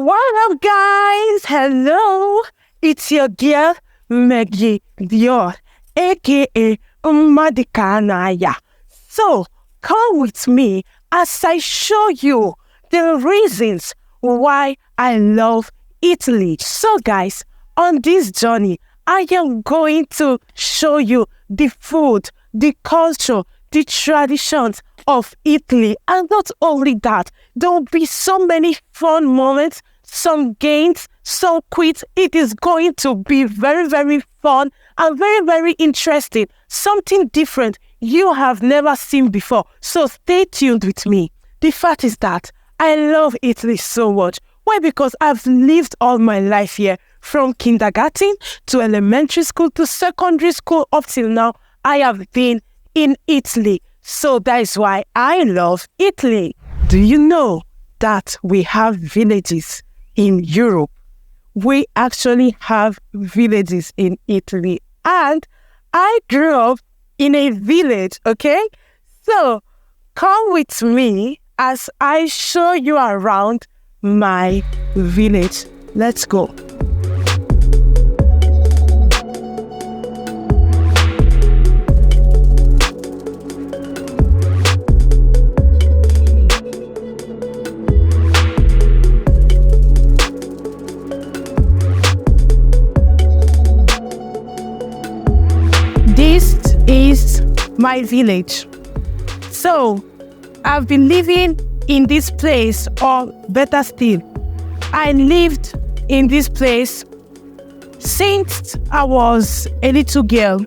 What up, guys? Hello, it's your girl Megghy Dior, aka Madikanaya. So come with me as I show you the reasons why I love Italy. So guys, on this journey, I am going to show you the food, the culture, the traditions of Italy. And not only that, there will be so many fun moments, some games, some quits. It is going to be very, very fun and very, very interesting. Something different you have never seen before. So stay tuned with me. The fact is that I love Italy so much. Why? Because I've lived all my life here, from kindergarten to elementary school to secondary school up till now. I have been in Italy. So that is why I love Italy. Do you know that we have villages in Europe? We actually have villages in Italy. And I grew up in a village, okay? So come with me as I show you around my village. Let's go. This is my village. So I've been living in this place, or better still, I lived in this place since I was a little girl.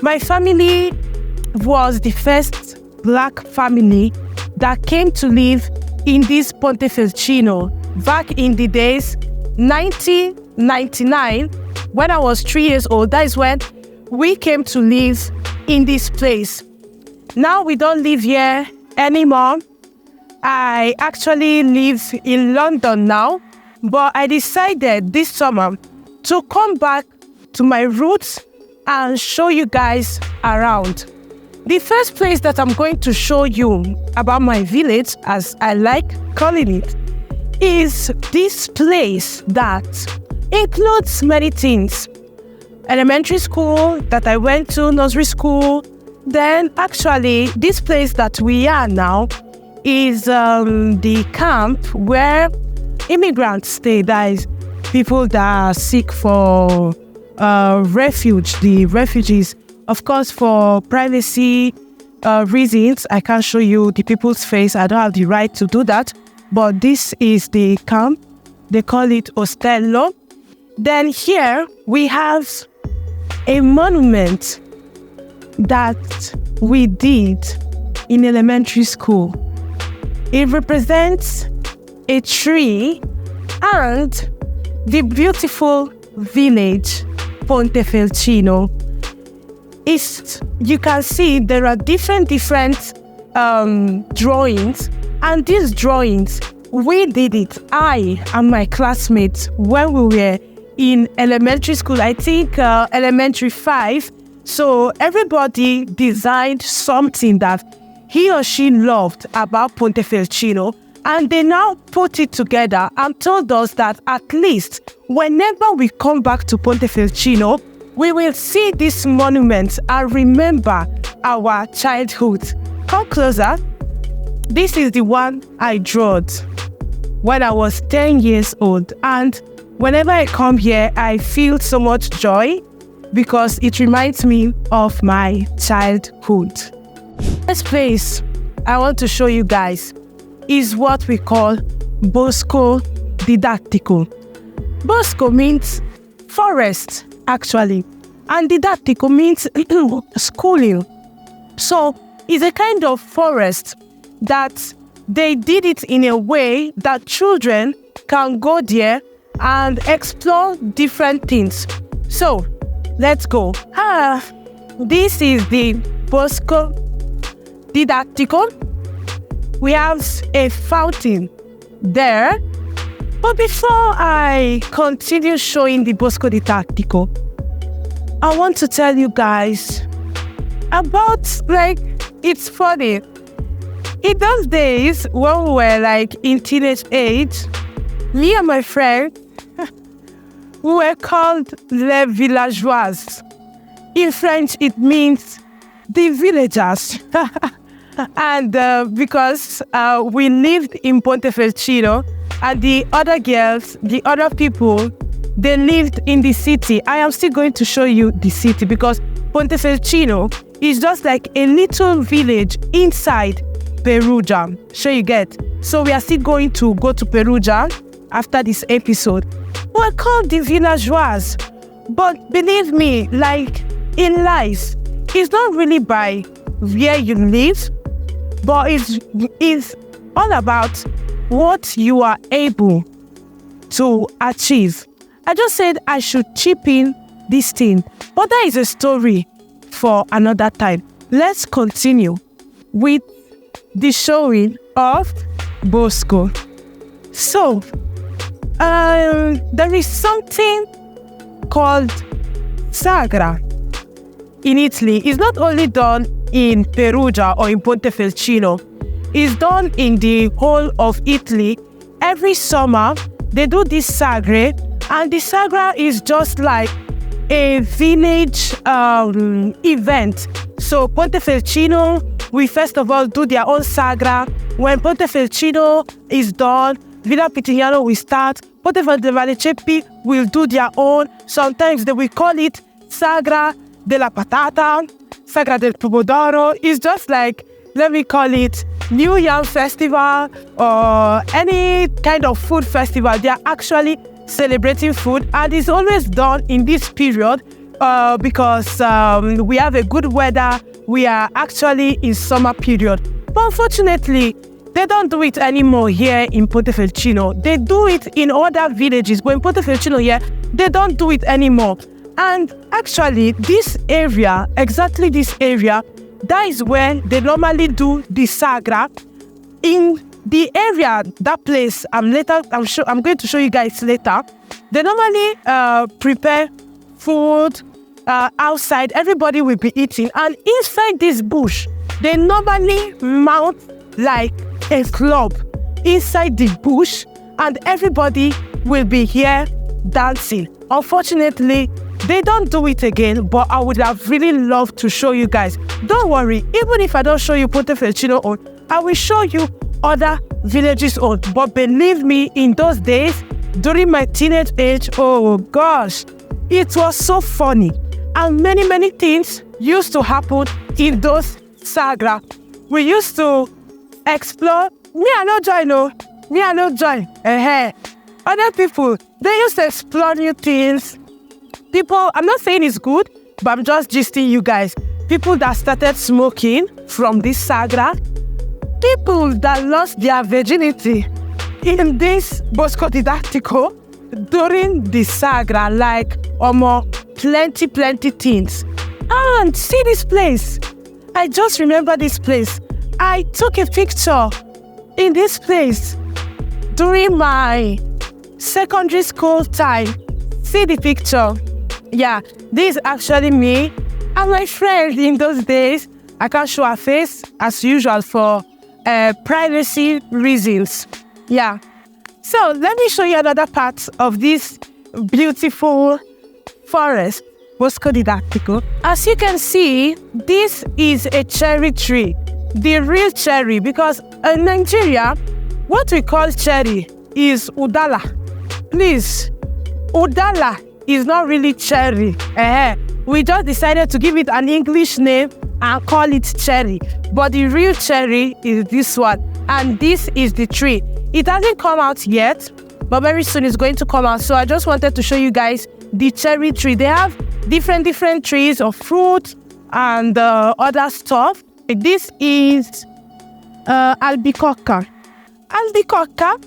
My family was the first black family that came to live in this Pontefalcino back in the days 1999. When I was 3 years old, that is when we came to live in this place. Now we don't live here anymore. I actually live in London now, but I decided this summer to come back to my roots and show you guys around. The first place that I'm going to show you about my village, as I like calling it, is this place that includes many things. Elementary school that I went to, nursery school. Then actually this place that we are now is the camp where immigrants stay. That is people that are seek for refuge, the refugees. Of course, for privacy reasons, I can't show you the people's face. I don't have the right to do that. But this is the camp. They call it Ostello. Then here we have a monument that we did in elementary school. It represents a tree and the beautiful village Pontefalcino. You can see there are different drawings, and these drawings, we did it, I and my classmates, when we were in elementary school, I think elementary 5. So everybody designed something that he or she loved about Pontefalcino, and they now put it together and told us that at least whenever we come back to Pontefalcino, we will see this monument and remember our childhood. Come closer. This is the one I drew when I was 10 years old, and whenever I come here, I feel so much joy because it reminds me of my childhood. This place I want to show you guys is what we call Bosco Didattico. Bosco means forest, actually, and Didattico means schooling. So it's a kind of forest that they did it in a way that children can go there and explore different things. So let's go. This is the Bosco Didattico. We have a fountain there. But before I continue showing the Bosco Didattico, I want to tell you guys about, it's funny. In those days, when we were in teenage age, me and my friend, we were called les villageois. In French, it means the villagers. And because we lived in Pontefelcino, and the other girls, the other people, they lived in the city. I am still going to show you the city because Pontefelcino is just like a little village inside Perugia. Sure you get. So we are still going to go to Perugia after this episode. We're called the villageois. But believe me, like in life, it's not really by where you live, but it's all about what you are able to achieve. I just said I should chip in this thing, but that is a story for another time. Let's continue with the showing of Bosco. So, there is something called Sagra in Italy. It's not only done in Perugia or in Pontefelcino. It's done in the whole of Italy. Every summer, they do this Sagre, and the Sagra is just like a village event. So Pontefelcino, we first of all do their own Sagra. When Pontefelcino is done, Villa Pitignano will start. Pontevalcepi will do their own. Sometimes they will call it Sagra della Patata, Sagra del Pomodoro. It's just like, let me call it New Yam Festival or any kind of food festival. They are actually celebrating food, and it's always done in this period because we have a good weather. We are actually in summer period. But unfortunately, they don't do it anymore here in Pontefelcino. They do it in other villages, but in Pontefelcino here, they don't do it anymore. And actually, this area, exactly this area, that is where they normally do the Sagra. In the area, that place, I'm going to show you guys later. They normally prepare food outside. Everybody will be eating. And inside this bush, they normally mount like a club inside the bush, and everybody will be here dancing. Unfortunately, they don't do it again, but I would have really loved to show you guys. Don't worry, even if I don't show you Pontefelcino on, I will show you other villages on. But believe me, in those days, during my teenage age, oh gosh, it was so funny. And many things used to happen in those Sagra. We used to explore. Me, I no join, no. Me, I no join. Other people, they used to explore new things. People, I'm not saying it's good, but I'm just gisting you guys. People that started smoking from this Sagra. People that lost their virginity in this Bosco Didattico during the Sagra, like plenty things. And see this place. I just remember this place. I took a picture in this place during my secondary school time. See the picture. Yeah, this is actually me and my friend in those days. I can't show her face as usual for privacy reasons. Yeah. So let me show you another part of this beautiful forest, Bosco Didattico. As you can see, this is a cherry tree. The real cherry, because in Nigeria, what we call cherry is udala. Please, udala is not really cherry. We just decided to give it an English name and call it cherry. But the real cherry is this one. And this is the tree. It hasn't come out yet, but very soon it's going to come out. So I just wanted to show you guys the cherry tree. They have different trees of fruit and other stuff. This is albicocca. Albicocca.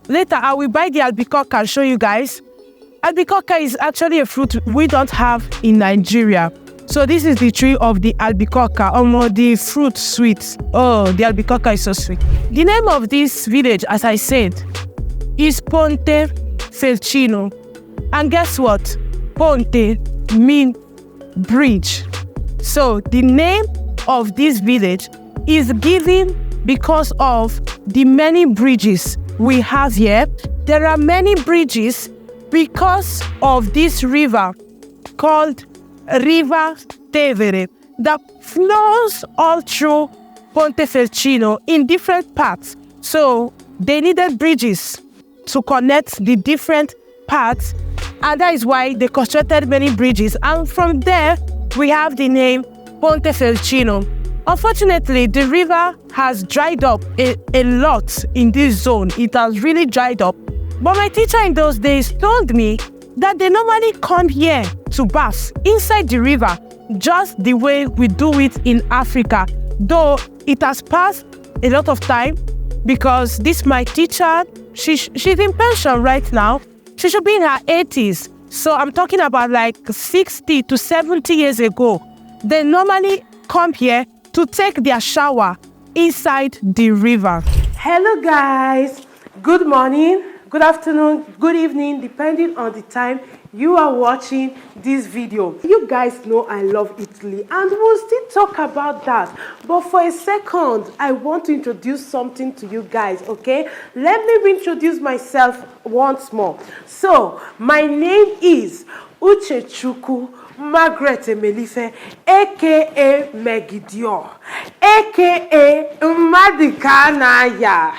Later, I will buy the albicocca and show you guys. Albicocca is actually a fruit we don't have in Nigeria. So this is the tree of the albicocca, or the fruit sweet. Oh, the albicocca is so sweet. The name of this village, as I said, is Pontefelcino. And guess what? Ponte means bridge. So the name of this village is given because of the many bridges we have here. There are many bridges because of this river called River Tevere that flows all through Pontefelcino in different parts. So they needed bridges to connect the different parts, and that is why they constructed many bridges. And from there, we have the name Pontefelcino. Unfortunately, the river has dried up a lot in this zone. It has really dried up. But my teacher in those days told me that they normally come here to bath inside the river, just the way we do it in Africa. Though it has passed a lot of time, because this my teacher, she's in pension right now. She should be in her 80s. So I'm talking about like 60 to 70 years ago. They normally come here to take their shower inside the river. Hello guys, good morning, good afternoon, good evening, depending on the time you are watching this video. You guys know I love Italy and we'll still talk about that. But for a second, I want to introduce something to you guys, okay? Let me reintroduce myself once more. So, my name is Uchechukwu Margaret Emelife, aka Megghy Dior, aka Madikanaya.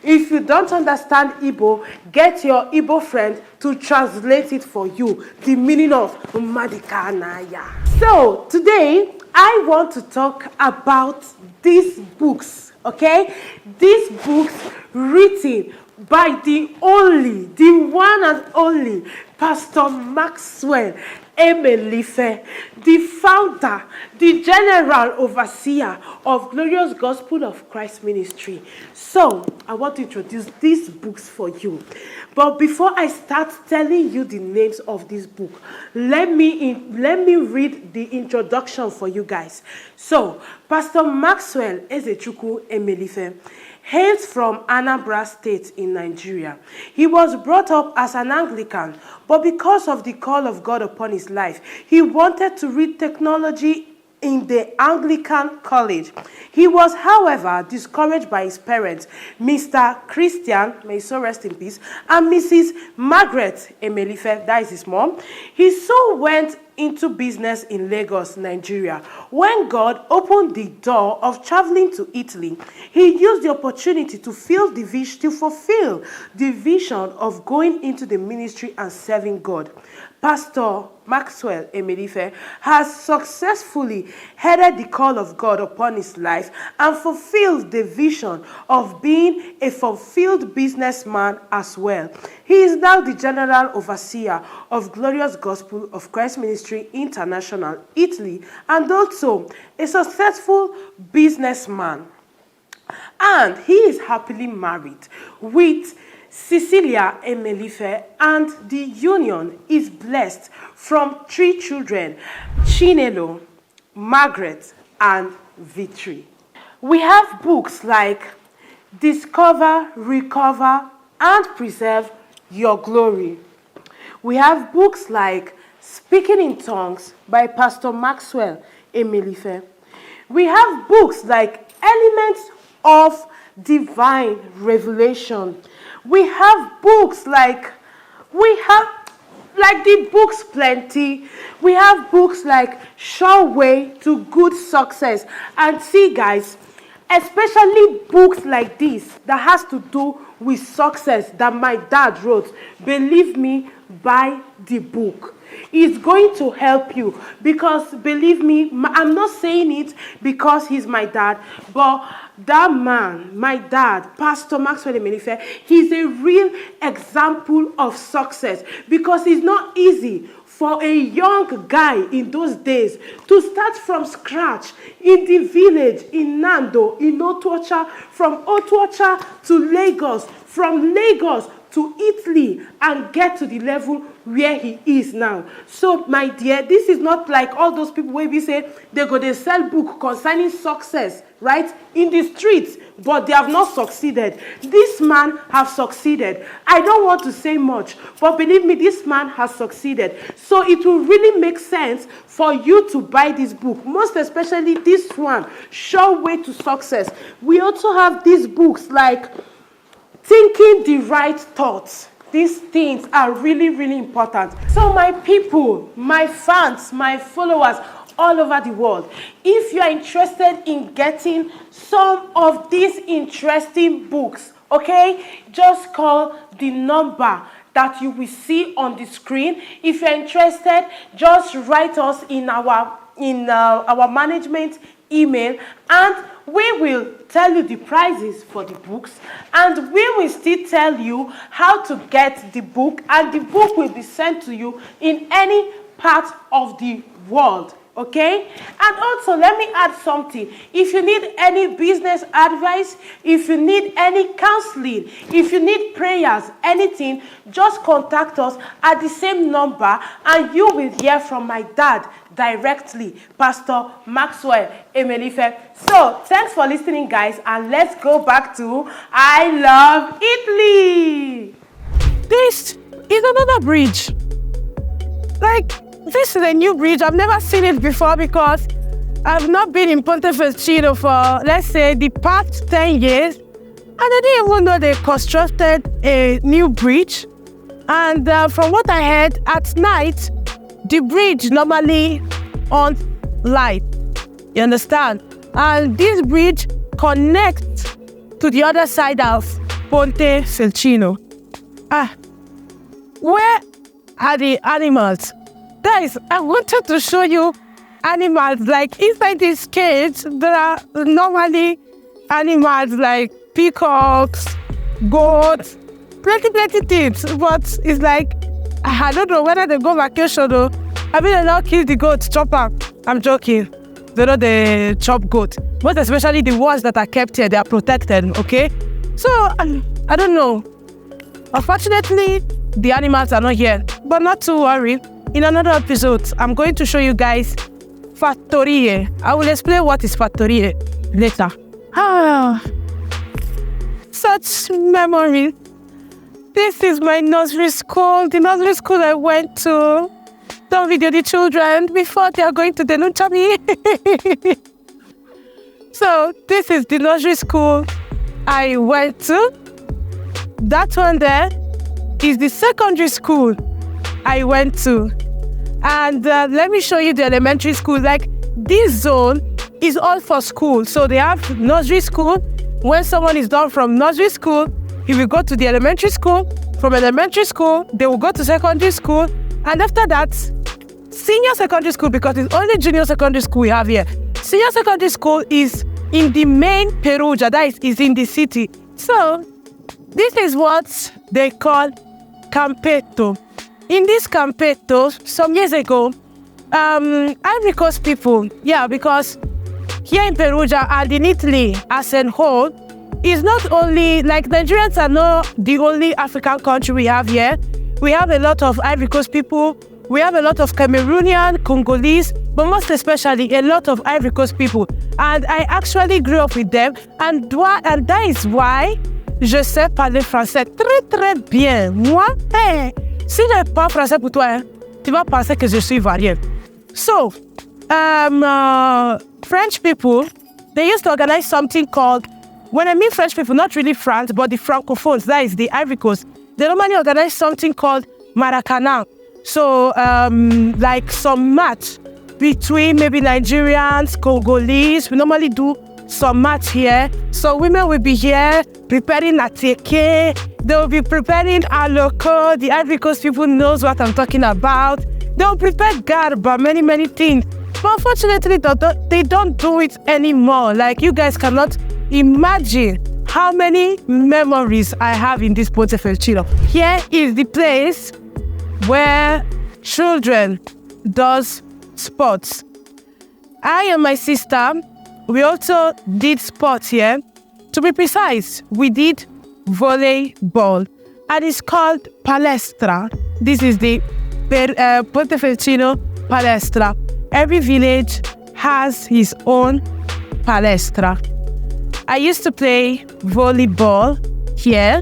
If you don't understand Igbo, get your Igbo friend to translate it for you, the meaning of Madikanaya. So today I want to talk about these books, okay? These books written by the one and only Pastor Maxwell Emelife, the founder, the general overseer of Glorious Gospel of Christ Ministry. So, I want to introduce these books for you. But before I start telling you the names of this book, let me read the introduction for you guys. So, Pastor Maxwell Ezechukwu Emelife hails from Anambra State in Nigeria. He was brought up as an Anglican, but because of the call of God upon his life, he wanted to read technology in the Anglican College. He was, however, discouraged by his parents, Mr. Christian, may he so rest in peace, and Mrs. Margaret Emelife, that is his mom. He so went into business in Lagos, Nigeria. When God opened the door of traveling to Italy, he used the opportunity to fulfill the vision of going into the ministry and serving God. Pastor Maxwell Emelife has successfully headed the call of God upon his life and fulfilled the vision of being a fulfilled businessman as well. He is now the general overseer of Glorious Gospel of Christ Ministry International, Italy, and also a successful businessman. And he is happily married with Cecilia Emelife, and the union is blessed from 3 children, Chinelo, Margaret, and Victory. We have books like Discover, Recover, and Preserve Your Glory. We have books like Speaking in Tongues by Pastor Maxwell Emelife. We have books like Elements of Divine Revelation. We have books like the books plenty. We have books like Sure Way to Good Success. And see guys, especially books like this that has to do with success that my dad wrote, believe me, buy the book. It's going to help you because, believe me, I'm not saying it because he's my dad, but that man, my dad, Pastor Maxwell Emelife, he's a real example of success because it's not easy for a young guy in those days to start from scratch in the village, in Nando, in Otuocha, from Otuocha to Lagos, from Lagos to Italy, and get to the level where he is now. So, my dear, this is not like all those people where we say they sell book concerning success, right, in the streets, but they have not succeeded. This man has succeeded. I don't want to say much, but believe me, this man has succeeded. So it will really make sense for you to buy this book, most especially this one, Sure Way to Success. We also have these books like thinking the right thoughts. These things are really, really important. So my people, my fans, my followers all over the world, if you are interested in getting some of these interesting books, okay, just call the number that you will see on the screen. If you're interested, just write us in our management email, and we will tell you the prices for the books, and we will still tell you how to get the book, and the book will be sent to you in any part of the world. Okay? And also, let me add something. If you need any business advice, if you need any counseling, if you need prayers, anything, just contact us at the same number, and you will hear from my dad directly, Pastor Maxwell Emelife. So, thanks for listening, guys, and let's go back to I Love Italy. This is another bridge. This is a new bridge. I've never seen it before because I've not been in Ponte Vecchio for, let's say, the past 10 years. And I didn't even know they constructed a new bridge. And from what I heard, at night, the bridge normally on light. You understand? And this bridge connects to the other side of Ponte Vecchio. Where are the animals? Guys, I wanted to show you animals. Like inside this cage, there are normally animals like peacocks, goats, plenty things. But it's like, I don't know whether they go vacation though. I mean, they don't kill the goat, chop up. I'm joking. They don't they chop goat. But especially the ones that are kept here, they are protected, okay? So, I don't know. Unfortunately, the animals are not here. But not to worry. In another episode, I'm going to show you guys fattorie. I will explain what is fattorie later. Such memories. This is my nursery school, the nursery school I went to. Don't video the children before they are going to denuncia me. So, this is the nursery school I went to. That one there is the secondary school I went to. And let me show you the elementary school. Like, this zone is all for school. So they have nursery school. When someone is done from nursery school, he will go to the elementary school. From elementary school, they will go to secondary school. And after that, senior secondary school, because it's only junior secondary school we have here. Senior secondary school is in the main Perugia, that is in the city. So this is what they call campetto. In this campetto, some years ago, Ivory Coast people, because here in Perugia and in Italy as a whole, is not only, like Nigerians are not the only African country we have here. We have a lot of Ivory Coast people, we have a lot of Cameroonian, Congolese, but most especially a lot of Ivory Coast people. And I actually grew up with them, and that is why je sais parler français très bien. Moi, si je parle français pour toi, tu vas penser que je suis ivoirienne. So, French people, they used to organize something called, when I mean French people, not really France, but the Francophones, that is the Ivory Coast, they normally organize something called Maracana. So, like some match between maybe Nigerians, Congolese, we normally do some match here. So women will be here preparing atike. They will be preparing aloko. The Ivory Coast people knows what I'm talking about. They will prepare garba, many things. But unfortunately, they don't do it anymore. Like, you guys cannot imagine how many memories I have in this Ponte Vecchio. Here is the place where children does sports. I and my sister, we also did sports here. To be precise, we did volleyball, and it's called palestra. This is the Ponte Vecchio palestra. Every village has his own palestra. I used to play volleyball here.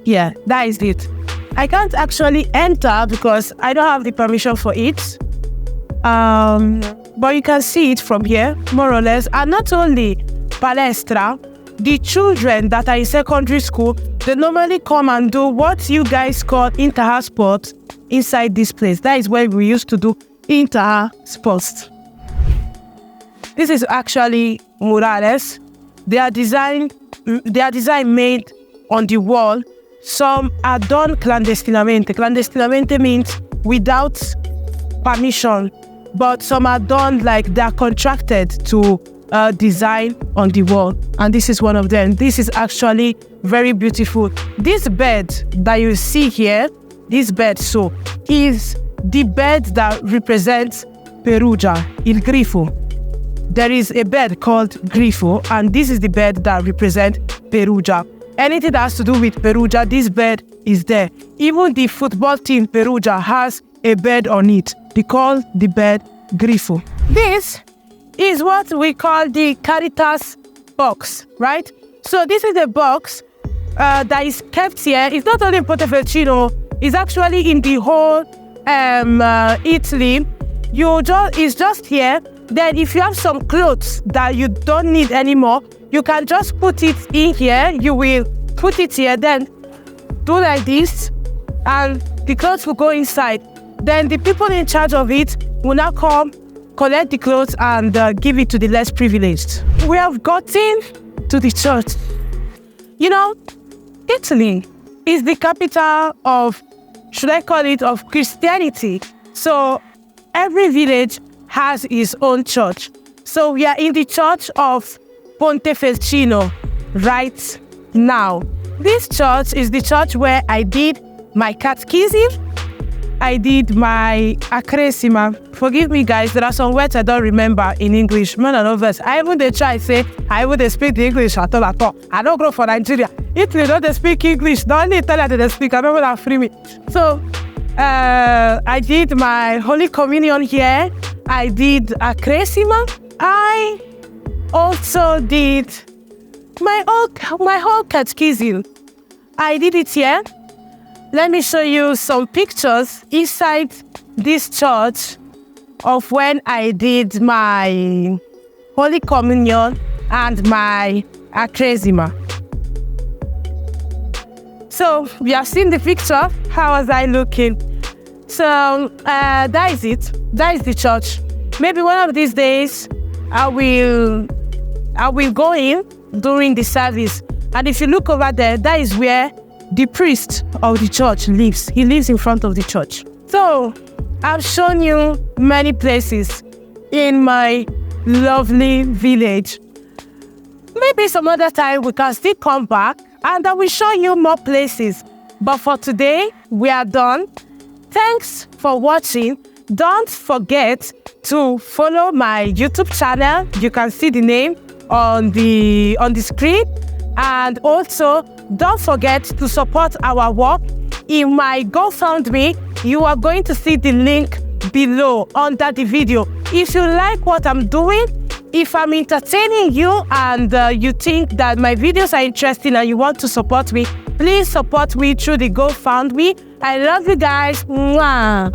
Yeah, that is it. I can't actually enter because I don't have the permission for it. But you can see it from here, more or less. And not only palestra, the children that are in secondary school, they normally come and do what you guys call inter-house sports inside this place. That is where we used to do inter-house sports. This is actually murales. They are design made on the wall. Some are done clandestinamente. Clandestinamente means without permission, but some are done like they are contracted to design on the wall, and this is one of them. This is actually very beautiful. This bed that you see here, this bed is the bed that represents Perugia, il grifo. There is a bed called grifo, and this is the bed that represents Perugia. Anything that has to do with Perugia, this bed is there. Even the football team Perugia has a bed on it. They call the bed grifo. This is what we call the Caritas box, right? So this is a box that is kept here. It's not only in Portofelcino, it's actually in the whole Italy. It's just here. Then if you have some clothes that you don't need anymore, you can just put it in here. You will put it here, then do like this, and the clothes will go inside. Then the people in charge of it will now come, collect the clothes, and give it to the less privileged. We have gotten to the church. You know, Italy is the capital of, should I call it, of Christianity. So every village has its own church. So we are in the church of Pontefelcino right now. This church is the church where I did my catechism. I did my acresima. Forgive me, guys, there are some words I don't remember in English. Man, I know this. I even try to say, I would speak the English at all. I don't grow for Nigeria. Italy don't speak English. The only Italian they speak, I remember that free me. So, I did my Holy Communion here. I did acresima. I also did my whole catechism. I did it here. Let me show you some pictures inside this church of when I did my Holy Communion and my acresima. So we have seen the picture. How was I looking? So that is it. That is the church. Maybe one of these days I will go in during the service. And if you look over there, that is where the priest of the church lives. He lives in front of the church. So I've shown you many places in my lovely village. Maybe some other time we can still come back and I will show you more places. But for today, we are done. Thanks for watching. Don't forget to follow my YouTube channel. You can see the name on the screen. And also, don't forget to support our work. In my GoFundMe, you are going to see the link below under the video. If you like what I'm doing, if I'm entertaining you and you think that my videos are interesting and you want to support me, please support me through the GoFundMe. I love you guys. Mwah.